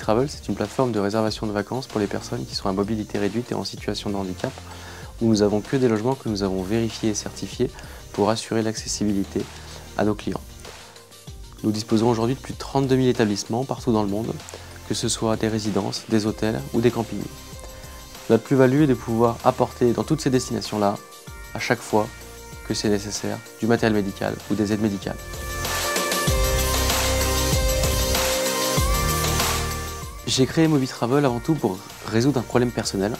Mobitravel, c'est une plateforme de réservation de vacances pour les personnes qui sont à mobilité réduite et en situation de handicap, où nous avons que des logements que nous avons vérifiés et certifiés pour assurer l'accessibilité à nos clients. Nous disposons aujourd'hui de plus de 32 000 établissements partout dans le monde, que ce soit des résidences, des hôtels ou des campings. Notre plus-value est de pouvoir apporter dans toutes ces destinations-là, à chaque fois que c'est nécessaire, du matériel médical ou des aides médicales. J'ai créé Mobitravel avant tout pour résoudre un problème personnel.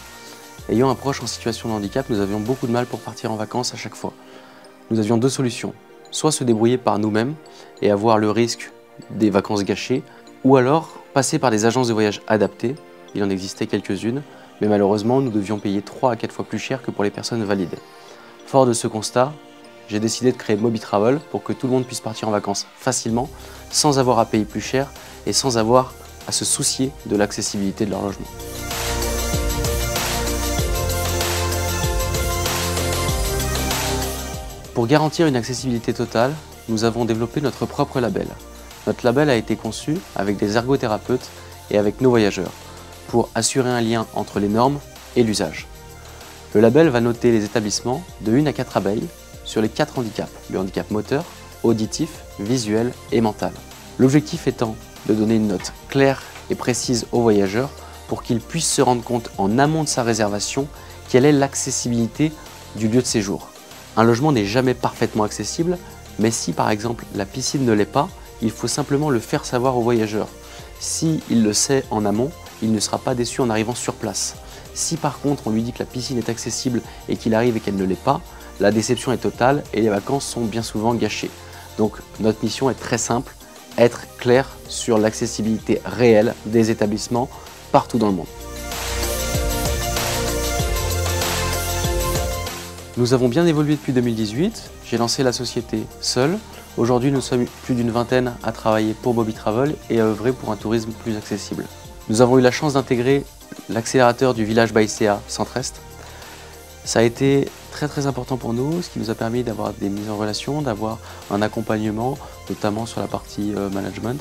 Ayant un proche en situation de handicap, nous avions beaucoup de mal pour partir en vacances à chaque fois. Nous avions deux solutions, soit se débrouiller par nous-mêmes et avoir le risque des vacances gâchées, ou alors passer par des agences de voyage adaptées, il en existait quelques-unes, mais malheureusement nous devions payer 3 à 4 fois plus cher que pour les personnes valides. Fort de ce constat, j'ai décidé de créer Mobitravel pour que tout le monde puisse partir en vacances facilement, sans avoir à payer plus cher et sans avoir à se soucier de l'accessibilité de leur logement. Pour garantir une accessibilité totale, nous avons développé notre propre label. Notre label a été conçu avec des ergothérapeutes et avec nos voyageurs, pour assurer un lien entre les normes et l'usage. Le label va noter les établissements de 1 à 4 abeilles sur les 4 handicaps, le handicap moteur, auditif, visuel et mental. L'objectif étant de donner une note claire et précise aux voyageurs pour qu'ils puissent se rendre compte en amont de sa réservation quelle est l'accessibilité du lieu de séjour. Un logement n'est jamais parfaitement accessible, mais si par exemple la piscine ne l'est pas, il faut simplement le faire savoir aux voyageurs. S'il le sait en amont, il ne sera pas déçu en arrivant sur place. Si par contre on lui dit que la piscine est accessible et qu'il arrive et qu'elle ne l'est pas, la déception est totale et les vacances sont bien souvent gâchées. Donc notre mission est très simple, être clair sur l'accessibilité réelle des établissements partout dans le monde. Nous avons bien évolué depuis 2018, j'ai lancé la société seul. Aujourd'hui nous sommes plus d'une vingtaine à travailler pour Mobitravel et à œuvrer pour un tourisme plus accessible. Nous avons eu la chance d'intégrer l'accélérateur du village Baïséa Centre-Est. Ça a été très important pour nous, ce qui nous a permis d'avoir des mises en relation, d'avoir un accompagnement, notamment sur la partie management,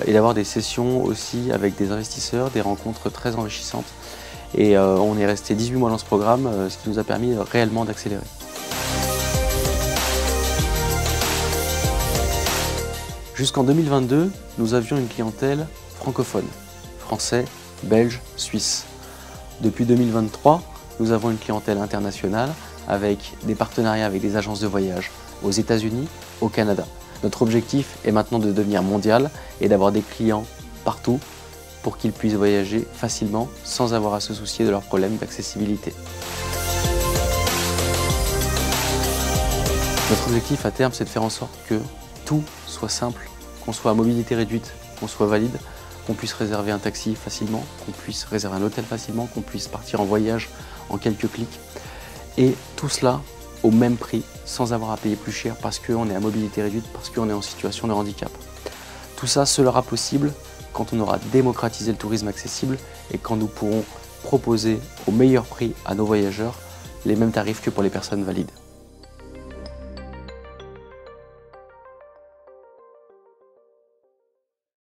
et d'avoir des sessions aussi avec des investisseurs, des rencontres très enrichissantes. Et on est resté 18 mois dans ce programme, ce qui nous a permis réellement d'accélérer. Jusqu'en 2022, nous avions une clientèle francophone, français, belge, suisse. Depuis 2023, nous avons une clientèle internationale avec des partenariats avec des agences de voyage aux États-Unis, au Canada. Notre objectif est maintenant de devenir mondial et d'avoir des clients partout pour qu'ils puissent voyager facilement sans avoir à se soucier de leurs problèmes d'accessibilité. Notre objectif à terme, c'est de faire en sorte que tout soit simple, qu'on soit à mobilité réduite, qu'on soit valide, qu'on puisse réserver un taxi facilement, qu'on puisse réserver un hôtel facilement, qu'on puisse partir en voyage en quelques clics. Et tout cela au même prix, sans avoir à payer plus cher parce qu'on est à mobilité réduite, parce qu'on est en situation de handicap. Tout ça sera possible quand on aura démocratisé le tourisme accessible et quand nous pourrons proposer au meilleur prix à nos voyageurs les mêmes tarifs que pour les personnes valides.